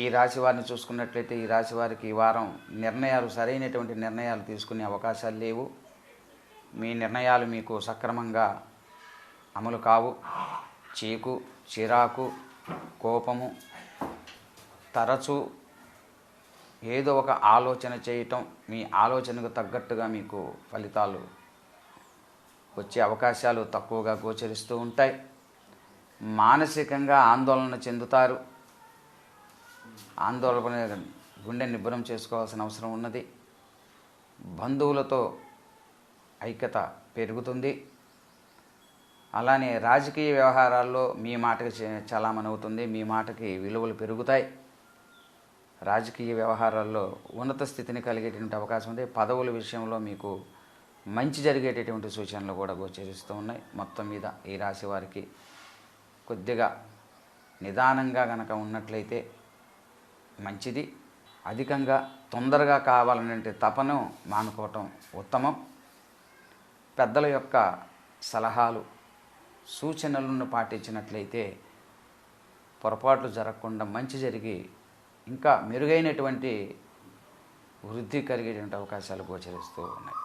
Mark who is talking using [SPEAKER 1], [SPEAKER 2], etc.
[SPEAKER 1] ఈ రాశి వారిని చూసుకున్నట్లయితే ఈ రాశి వారికి ఈ వారం సరైనటువంటి నిర్ణయాలు తీసుకునే అవకాశాలు లేవు. మీ నిర్ణయాలు మీకు సక్రమంగా అమలు కావు. చీకు, చిరాకు, కోపము, తరచూ ఏదో ఒక ఆలోచన చేయటం, మీ ఆలోచనకు తగ్గట్టుగా మీకు ఫలితాలు వచ్చే అవకాశాలు తక్కువగా గోచరిస్తూ ఉంటాయి. మానసికంగా ఆందోళన చెందుతారు. ఆందోళన గుండె నిబ్బరం చేసుకోవాల్సిన అవసరం ఉన్నది. బంధువులతో ఐక్యత పెరుగుతుంది. అలానే రాజకీయ వ్యవహారాల్లో మీ మాటకి చలామణి అవుతుంది. మీ మాటకి విలువలు పెరుగుతాయి. రాజకీయ వ్యవహారాల్లో ఉన్నత స్థితిని కలిగేటువంటి అవకాశం ఉంది. పదవుల విషయంలో మీకు మంచి జరిగేటటువంటి సూచనలు కూడా గోచరిస్తూ ఉన్నాయి. మొత్తం మీద ఈ రాశి వారికి కొద్దిగా నిదానంగా గనక ఉన్నట్లయితే మంచిది. అధికంగా తొందరగా కావాలనే తపను మానుకోవటం ఉత్తమం. పెద్దల యొక్క సలహాలు, సూచనలను పాటించినట్లయితే పొరపాట్లు జరగకుండా మంచి జరిగి ఇంకా మెరుగైనటువంటి వృద్ధి కలిగేటువంటి అవకాశాలు గోచరిస్తూ ఉన్నాయి.